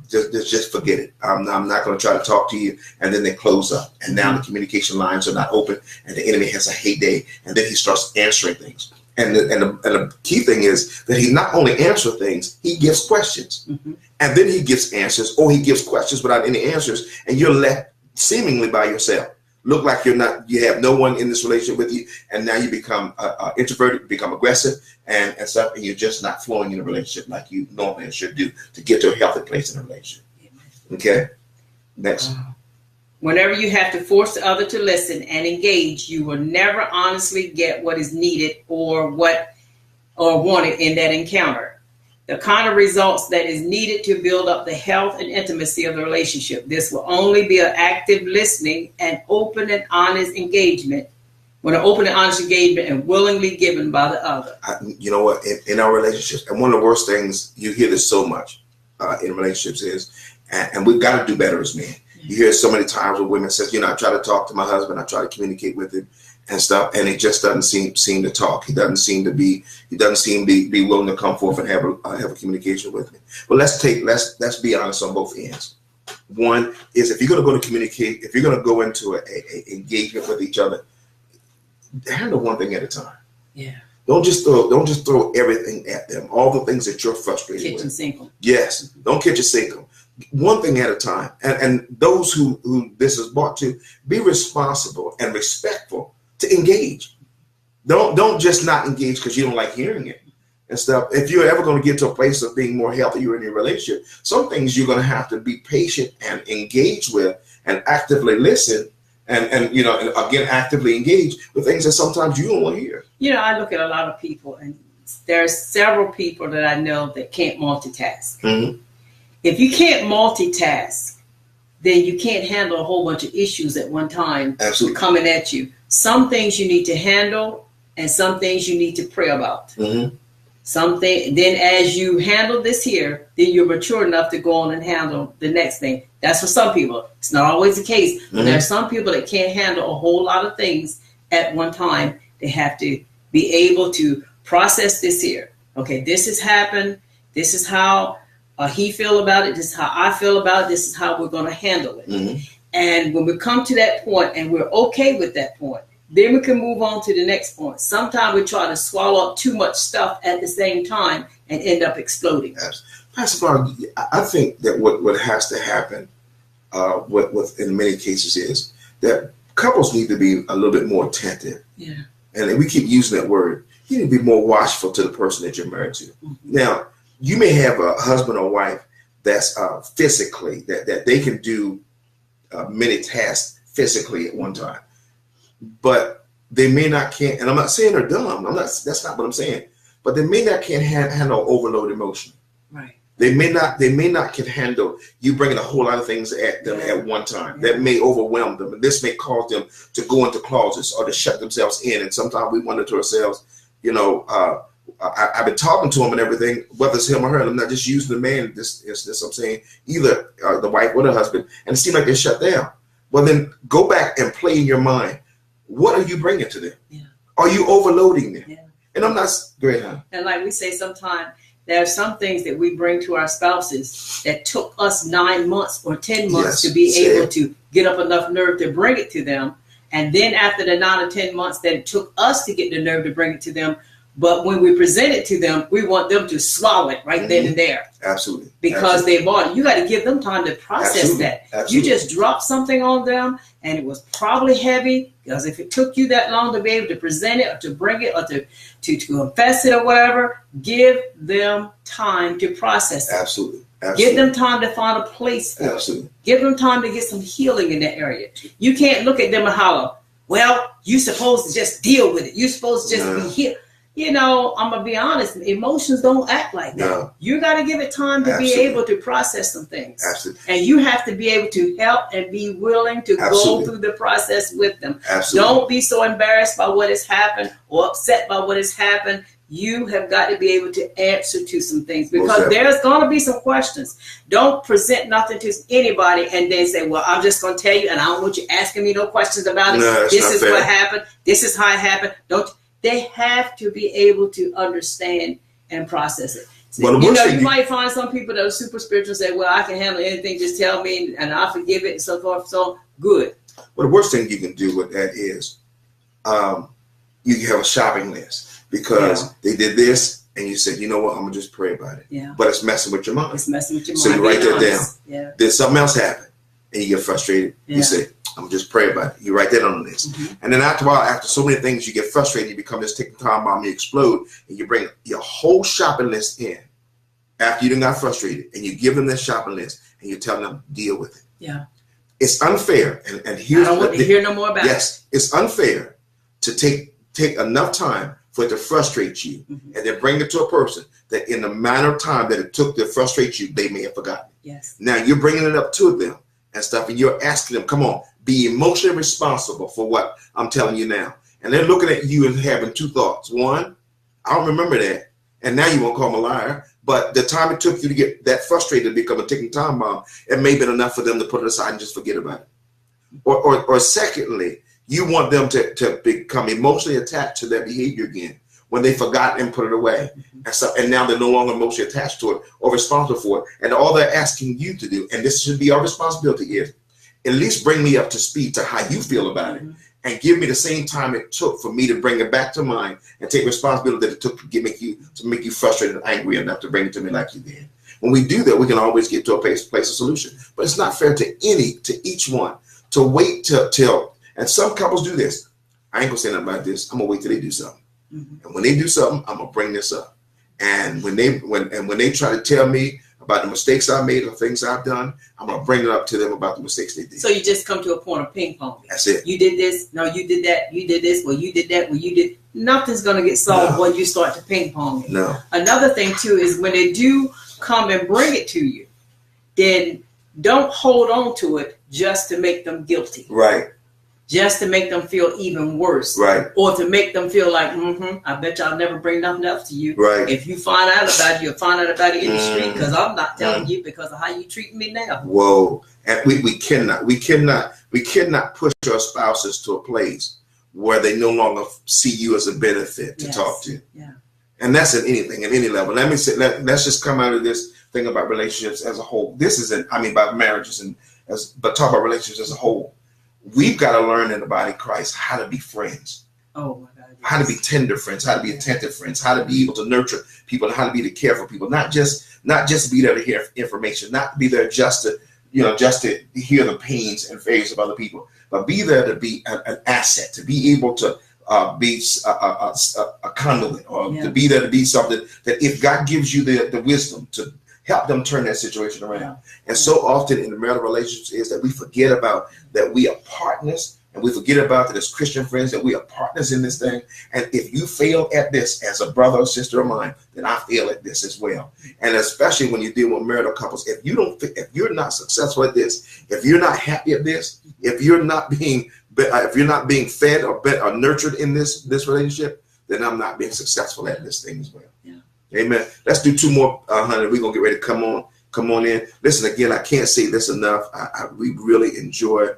just forget it. I'm not going to try to talk to you. And then they close up, and now the communication lines are not open, and the enemy has a heyday, and then he starts answering things. And the key thing is that he not only answers things, he gives questions. And then he gives answers, or he gives questions without any answers, and you're left seemingly by yourself. Look like you have no one in this relationship with you, and now you become introverted, you become aggressive, and stuff, and you're just not flowing in a relationship like you normally should do to get to a healthy place in a relationship. Okay? Next. Whenever you have to force the other to listen and engage, you will never honestly get what is needed or wanted in that encounter. The kind of results that is needed to build up the health and intimacy of the relationship. This will only be an active listening and open and honest engagement. When an open and honest engagement and willingly given by the other. You know what? In our relationships, and one of the worst things, you hear this so much in relationships is, and we've got to do better as men. You hear so many times where women says, I try to talk to my husband, I try to communicate with him and stuff, and it just doesn't seem to talk. He doesn't seem to be willing to come forth and have a communication with me. But let's be honest on both ends. One is, if you're going to go to communicate, if you're going to go into a engagement with each other, handle one thing at a time. Yeah. Don't just throw everything at them. All the things that you're frustrated with. Kitchen sink them. Yes. Don't kitchen sink them. One thing at a time. And those who this is brought to, be responsible and respectful to engage. Don't just not engage because you don't like hearing it and stuff. If you're ever going to get to a place of being more healthier in your relationship, some things you're going to have to be patient and engage with and actively listen and again, actively engage with things that sometimes you don't want to hear. I look at a lot of people, and there's several people that I know that can't multitask. Mm-hmm. If you can't multitask, then you can't handle a whole bunch of issues at one time. Absolutely. Coming at you. Some things you need to handle, and some things you need to pray about. Mm-hmm. Then as you handle this here, then you're mature enough to go on and handle the next thing. That's for some people. It's not always the case. But there are some people that can't handle a whole lot of things at one time. They have to be able to process this here. Okay, this has happened. This is how he feel about it. This is how I feel about it. This is how we're going to handle it. Mm-hmm. And when we come to that point and we're okay with that point, then we can move on to the next point. Sometimes we try to swallow up too much stuff at the same time and end up exploding. Pastor Barr, I think that what has to happen with in many cases is that couples need to be a little bit more attentive. Yeah. And we keep using that word. You need to be more watchful to the person that you're married to. Mm-hmm. Now, you may have a husband or wife that's physically, that they can do many tasks physically at one time. But they may not can't, and I'm not saying they're dumb. That's not what I'm saying. But they may not can handle overload emotion. Right. They may not can handle you bringing a whole lot of things at them at one time. That may overwhelm them, and this may cause them to go into closets or to shut themselves in. And sometimes we wonder to ourselves, I've been talking to him and everything, whether it's him or her. And I'm not just using the man. This I'm saying either the wife or the husband, and it seems like they're shut down. Well, then go back and play in your mind. What are you bringing to them? Yeah. Are you overloading them? Yeah. And I'm not great, huh? And like we say, sometimes there are some things that we bring to our spouses that took us 9 months or 10 months to be able to get up enough nerve to bring it to them. And then after the 9 or 10 months that it took us to get the nerve to bring it to them, but when we present it to them, we want them to swallow it right then and there. Absolutely. Because they bought it. You got to give them time to process that. Absolutely. You just dropped something on them and it was probably heavy, because if it took you that long to be able to present it or to bring it or to confess it or whatever, give them time to process it. Absolutely. Give them time to find a place for it. Give them time to get some healing in that area. You can't look at them and holler, well, you're supposed to just deal with it. You're supposed to just be here. I'm going to be honest. Emotions don't act like that. No. You got to give it time to be able to process some things. Absolutely. And you have to be able to help and be willing to go through the process with them. Absolutely. Don't be so embarrassed by what has happened or upset by what has happened. you have got to be able to answer to some things, because there's going to be some questions. Don't present nothing to anybody and then say, well, I'm just going to tell you, and I don't want you asking me no questions about it. No, this is fair. What happened. This is how it happened. They have to be able to understand and process it. So, you might find some people that are super spiritual and say, well, I can handle anything. Just tell me and I'll forgive it and so forth. So good. Well, the worst thing you can do with that is you have a shopping list. Because they did this, and you said, you know what, I'm going to just pray about it. Yeah. But it's messing with your mind. It's messing with your mind. So you write that down. Yeah. Then something else happened, and you get frustrated. Yeah. You say, I'm going to just pray about it. You write that on the list. Mm-hmm. And then after a while, after so many things, you get frustrated, you become this ticking time bomb, you explode, and you bring your whole shopping list in after you done got frustrated, and you give them that shopping list, and you tell them, deal with it. Yeah. It's unfair. And here's I don't want to hear no more about it. Yes, it's unfair to take enough time for it to frustrate you, and then bring it to a person that in the amount of time that it took to frustrate you, they may have forgotten. Yes. Now you're bringing it up to them and stuff, and you're asking them, come on, be emotionally responsible for what I'm telling you now. And they're looking at you and having two thoughts. One, I don't remember that, and now you won't call them a liar. But the time it took you to get that frustrated to become a ticking time bomb, it may have been enough for them to put it aside and just forget about it. Or secondly, you want them to become emotionally attached to their behavior again when they forgot and put it away. And now they're no longer emotionally attached to it or responsible for it. And all they're asking you to do, and this should be our responsibility, is at least bring me up to speed to how you feel about it, and give me the same time it took for me to bring it back to mind and take responsibility that it took to make you frustrated and angry enough to bring it to me like you did. When we do that, we can always get to a place of solution. But it's not fair to each one to wait till. And some couples do this. I ain't gonna say nothing about this. I'm gonna wait till they do something. And when they do something, I'm gonna bring this up. And when they try to tell me about the mistakes I made or things I've done, I'm gonna bring it up to them about the mistakes they did. So you just come to a point of ping pong. That's it. You did this. No, you did that. You did this. Well, you did that. Well, you did. Nothing's gonna get solved when you start to ping pong it. No. Another thing too is when they do come and bring it to you, then don't hold on to it just to make them guilty. Right. Just to make them feel even worse. Right. Or to make them feel like, I bet y'all never bring nothing else to you. Right. If you find out about it, you'll find out about it in the street, because I'm not telling you because of how you treat me now. Whoa. And we cannot push our spouses to a place where they no longer see you as a benefit to talk to. Yeah. And that's in anything, at any level. Let's just come out of this thing about relationships as a whole. This isn't, about marriages but talk about relationships as a whole. We've got to learn in the body of Christ how to be friends. Oh my God. Yes. How to be tender friends, how to be attentive friends, how to be able to nurture people, how to be to care for people, not just be there to hear information, not to be there just to hear the pains and failures of other people, but be there to be an asset, to be able to be a conduit, or to be there to be something that if God gives you the wisdom to help them turn that situation around. Yeah. And so often in the marital relationships is that we forget about that we are partners, and we forget about that as Christian friends that we are partners in this thing. And if you fail at this as a brother or sister of mine, then I fail at this as well. And especially when you deal with marital couples, if you're not successful at this, if you're not happy at this, if you're not being fed or nurtured in this relationship, then I'm not being successful at this thing as well. Yeah. Amen. Let's do two more, honey. We're gonna get ready to come on in. Listen, again, I can't say this enough. We really enjoy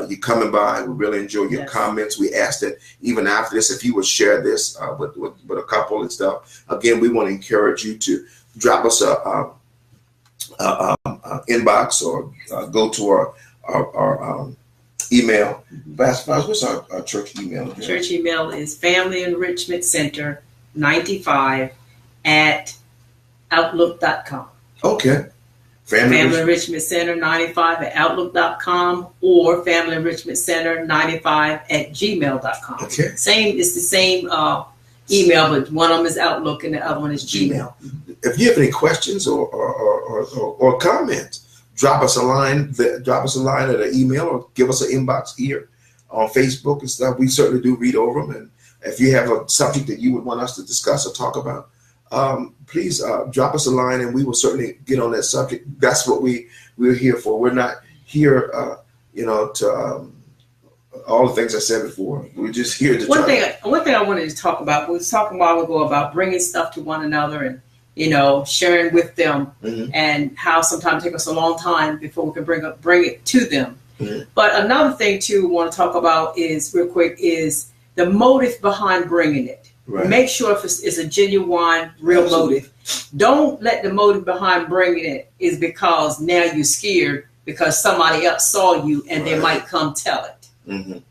you coming by. We really enjoy your comments. We ask that even after this, if you would share this with a couple and stuff. Again, we want to encourage you to drop us a inbox or go to our email. What's our church email? Church email is Family Enrichment Center 95 at outlook.com. Okay. Family Enrichment Center 95 at outlook.com or Family Enrichment Center 95 at gmail.com. Okay. It's the same email, but one of them is Outlook and the other one is Gmail. If you have any questions or comments, drop us a line at an email or give us an inbox here on Facebook and stuff. We certainly do read over them. And if you have a subject that you would want us to discuss or talk about, please drop us a line and we will certainly get on that subject. That's what we're here for. We're not here, to all the things I said before. We're just here to one thing I wanted to talk about. We was talking a while ago about bringing stuff to one another and sharing with them, and how sometimes it takes us a long time before we can bring it to them. But another thing too we want to talk about is real quick is the motive behind bringing it. Right. Make sure if it's a genuine, real motive. Don't let the motive behind bringing it is because now you're scared because somebody else saw you and they might come tell it.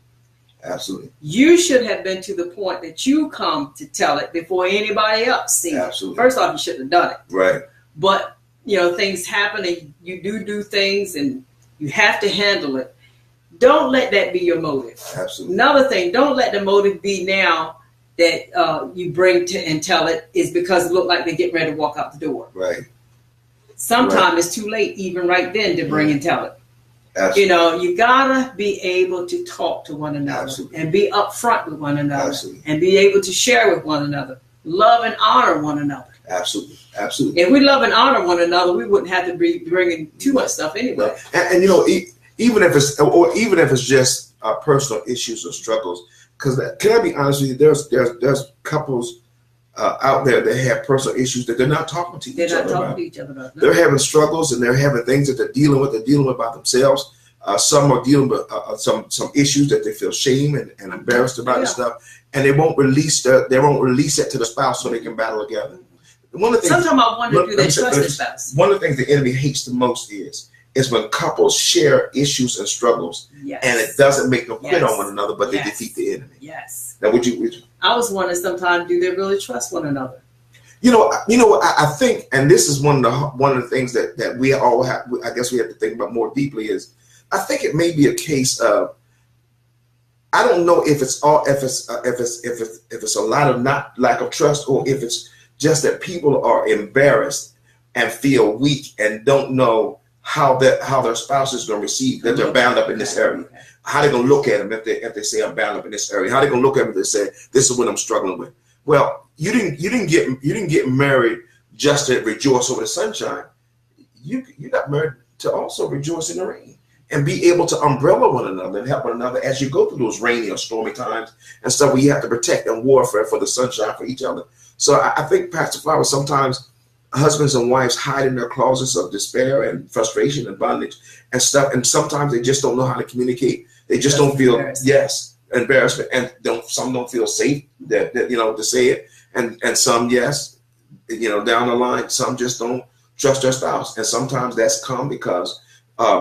Absolutely. You should have been to the point that you come to tell it before anybody else sees it. First off, you shouldn't have done it. Right. But, things happen and you do things and you have to handle it. Don't let that be your motive. Absolutely. Another thing, don't let the motive be now that you bring to and tell it is because it looked like they're getting ready to walk out the door. Right. Sometimes it's too late even right then to bring and tell it. Absolutely. You gotta be able to talk to one another. Absolutely. And be upfront with one another. Absolutely. And be able to share with one another. Love and honor one another. Absolutely. Absolutely. If we love and honor one another, we wouldn't have to be bringing too much stuff anyway. And even if it's just personal issues or struggles, because can I be honest with you? There's couples out there that have personal issues that they're not talking to each other about. They're having struggles and they're having things that they're dealing with. They're dealing with by themselves. Some are dealing with some issues that they feel shame and embarrassed about and stuff, and they won't release it to the spouse so they can battle together. Sometimes I wonder, do they trust their spouse? One of the things the enemy hates the most is when couples share issues and struggles, and it doesn't make them quit on one another, but they defeat the enemy. Yes. Now, would you? I was wondering sometimes, do they really trust one another? I think, and this is one of the things that we all have. I guess we have to think about more deeply. Is I think it may be a case of, I don't know if it's a lot of not lack of trust, or if it's just that people are embarrassed and feel weak and don't know how their spouse is going to receive that they're bound up in this area. How they're going to look at them if they say I'm bound up in this area. How they're going to look at them if they say this is what I'm struggling with. Well, you didn't get married just to rejoice over the sunshine. You got married to also rejoice in the rain and be able to umbrella one another and help one another as you go through those rainy or stormy times and stuff where you have to protect and warfare for the sunshine for each other. So I think, Pastor Flower, sometimes husbands and wives hide in their closets of despair and frustration and bondage and stuff, and sometimes they just don't know how to communicate. They just don't feel embarrassment, and some don't feel safe that to say it, and some down the line some just don't trust their spouse, and sometimes that's come because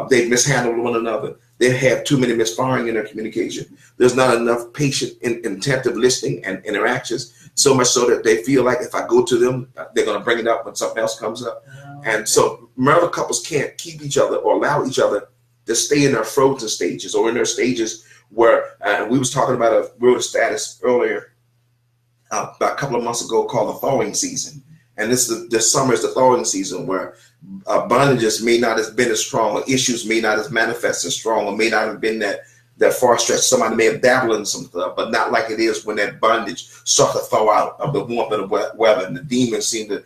they've mishandled one another. They have too many misfiring in their communication. There's not enough patient and attentive listening and interactions, so much so that they feel like if I go to them, they're going to bring it up when something else comes up. And so marital couples can't keep each other or allow each other to stay in their frozen stages or in their stages where, we was talking about we wrote a status earlier about a couple of months ago called the thawing season. And this summer is the thawing season where bondages may not have been as strong, or issues may not have manifested as strong, or may not have been that far stretched. Somebody may have dabbled in some stuff, but not like it is when that bondage starts to thaw out of the warmth of the weather, and the demons seem to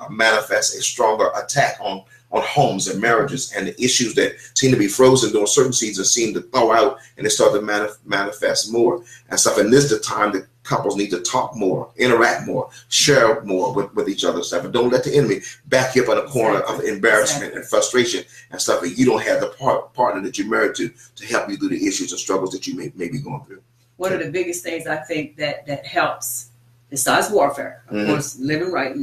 manifest a stronger attack on homes and marriages, and the issues that seem to be frozen during certain seasons seem to thaw out and they start to manifest more and stuff. And this is the time that couples need to talk more, interact more, share more with each other and stuff. And don't let the enemy back you up in a corner of embarrassment and frustration and stuff, and you don't have the partner that you're married to help you through the issues and struggles that you may be going through. One of the biggest things I think that helps, besides warfare, of course, living right.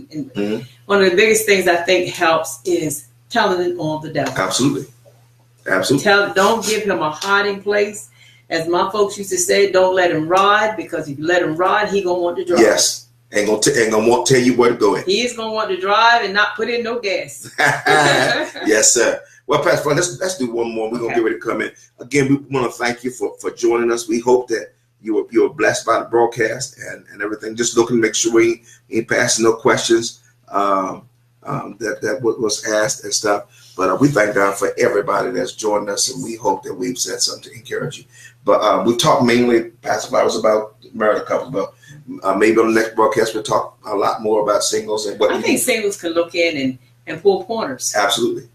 One of the biggest things I think helps is telling it on the devil. Absolutely. Don't give him a hiding place. As my folks used to say, don't let him ride, because if you let him ride, he gonna want to drive. Yes, ain't gonna want to tell you where to go. He is gonna want to drive and not put in no gas. Yes, sir. Well, Pastor, let's do one more. We're gonna get ready to come in again. We want to thank you for joining us. We hope that you were blessed by the broadcast and everything. Just looking to make sure we ain't passing no questions that was asked and stuff. But we thank God for everybody that's joined us, and we hope that we've said something to encourage you. But we talked mainly, Pastor Flowers, about married couples, but maybe on the next broadcast we'll talk a lot more about singles and what I think singles can look in and pull pointers. Absolutely.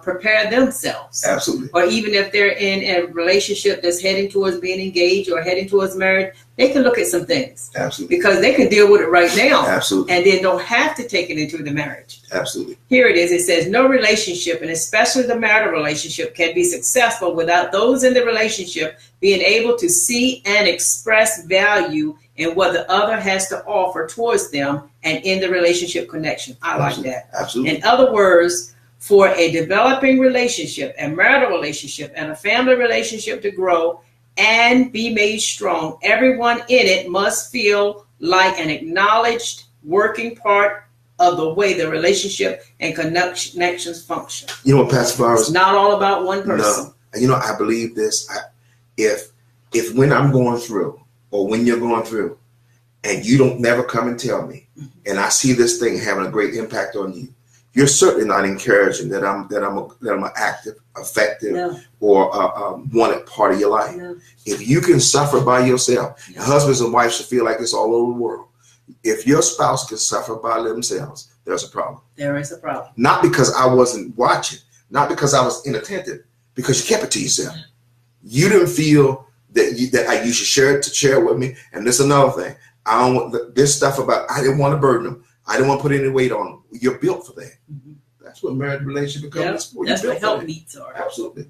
prepare themselves. Absolutely. Or even if they're in a relationship that's heading towards being engaged or heading towards marriage, they can look at some things. Absolutely. Because they can deal with it right now. Absolutely. And then don't have to take it into the marriage. Absolutely. Here it is. It says, no relationship, and especially the marital relationship, can be successful without those in the relationship being able to see and express value in what the other has to offer towards them and in the relationship connection. I like that. Absolutely. In other words, for a developing relationship, a marital relationship, and a family relationship to grow and be made strong, everyone in it must feel like an acknowledged working part of the way the relationship and connections function. You know what, Pastor Flowers? It's not all about one person. No. I believe this. If when I'm going through, or when you're going through, and you don't never come and tell me, and I see this thing having a great impact on you, you're certainly not encouraging that I'm an active, effective, or wanted part of your life. No. If you can suffer by yourself, husbands and wives should feel like this all over the world. If your spouse can suffer by themselves, there's a problem. There is a problem. Not because I wasn't watching, not because I was inattentive, because you kept it to yourself. You didn't feel that you should share it with me. And this is another thing. I don't want this stuff about. I didn't want to burden them. I didn't want to put any weight on them. You're built for that. That's what marriage relationship becomes. That's what help needs are. Absolutely.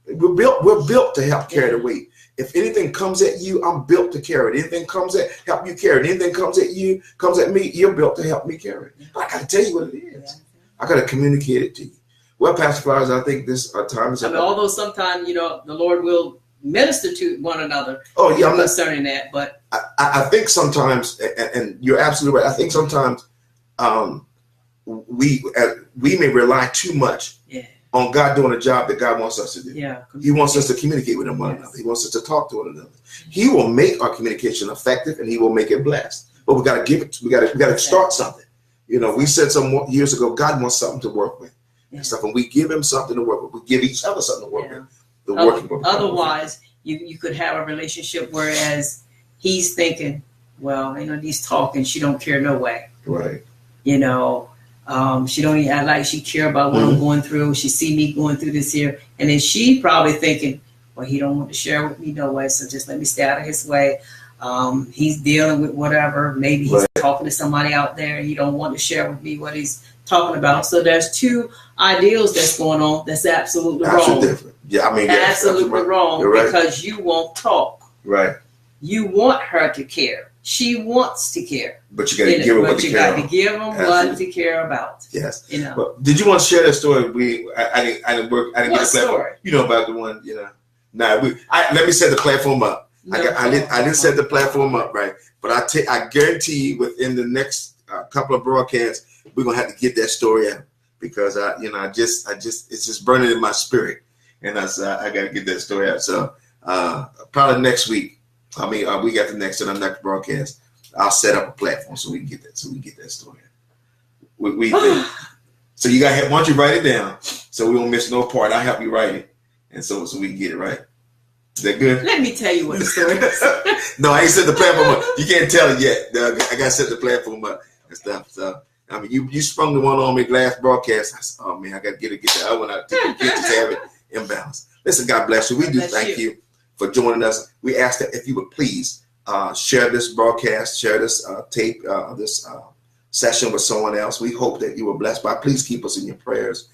We're built to help carry the weight. If anything comes at you, I'm built to carry it. Anything comes at help you carry it. Anything comes at me, you're built to help me carry it. But I got to tell you what it is. I got to communicate it to you. Well, Pastor Flowers, I think this time is up. Although sometimes, the Lord will minister to one another. Oh, yeah. I'm not concerning that, but I think sometimes, and you're absolutely right. I think sometimes we may rely too much on God doing a job that God wants us to do. Yeah, He wants us to communicate with one another. He wants us to talk to one another. He will make our communication effective, and He will make it blessed. But we got to give it. We got to start something. We said some years ago, God wants something to work with and stuff, and we give Him something to work with. We give each other something to work with. Otherwise, you could have a relationship whereas he's thinking, well, he's talking. She don't care no way. Right. She don't even act like she care about what I'm going through. She see me going through this here. And then she probably thinking, well, he don't want to share with me no way. So just let me stay out of his way. He's dealing with whatever. Maybe he's talking to somebody out there. And he don't want to share with me what he's talking about. So there's two ideals that's going on. That's absolutely wrong. Different. Yeah, absolutely wrong because you won't talk. Right. You want her to care. She wants to care. But you got to give her what to care about. But you got to give them what to care about. Yes. Well, did you want to share that story? I didn't get the platform. Story? About the one, Let me set the platform up. I didn't set the platform up, right? But I guarantee you within the next couple of broadcasts, we're going to have to get that story out because it's just burning in my spirit. And I got to get that story out. So probably next week. We got the next broadcast. I'll set up a platform so we can get that. So we get that story. We think. So you got. Why don't you write it down so we won't miss no part? I'll help you write it, and so we can get it right. Is that good? Let me tell you what the story is. No, I ain't set the platform up. You can't tell it yet. I got to set the platform up and stuff. So you sprung the one on me last broadcast. I said, oh man, I got to get the other one out. Just have it imbalanced. Listen, God bless you. We do thank you for joining us. We ask that if you would please share this broadcast, share this tape, this session with someone else. We hope that you were blessed by. Please keep us in your prayers.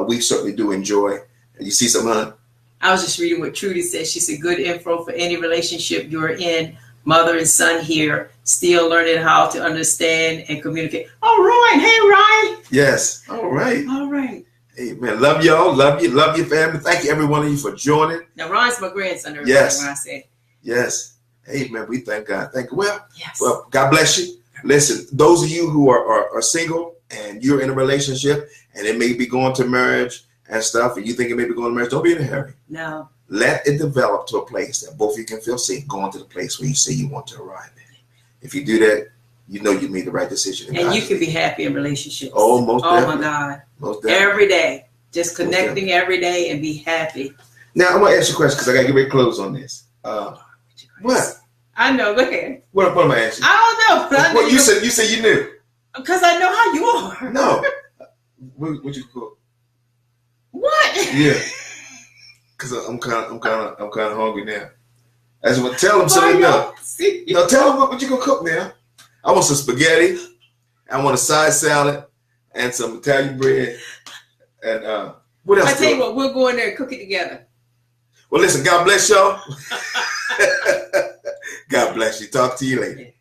We certainly do enjoy. You see something, hon? I was just reading what Trudy said. She said, good info for any relationship you're in. Mother and son here, still learning how to understand and communicate. Oh, Ryan. Hey, Ryan. Yes. All right. All right. Hey, man, love y'all. Love you. Love your family. Thank you, every one of you, for joining. Now, Ryan's my grandson. Yes. When I said. Yes. Hey, man, we thank God. Thank you. Well, God bless you. Listen, those of you who are single and you're in a relationship and it may be going to marriage and stuff, and you think it may be going to marriage, don't be in a hurry. No. Let it develop to a place that both of you can feel safe going to the place where you say you want to arrive in. If you do that, you made the right decision. And you can be happy in relationships. Oh, most definitely. Oh, my God. Most definitely. Every day. Just connecting every day and be happy. Now, I'm going to ask you a question because I got to get ready to close on this. What? I know. Look at What am I asking? I don't know. Well, you said you knew. Because I know how you are. No. What you cook? Yeah. Cause I'm kind of hungry now. As well, tell them so they know. No, tell them what you gonna cook now. I want some spaghetti. I want a side salad and some Italian bread. And what else? I tell you what, we'll go in there and cook it together. Well, listen. God bless y'all. God bless you. Talk to you later.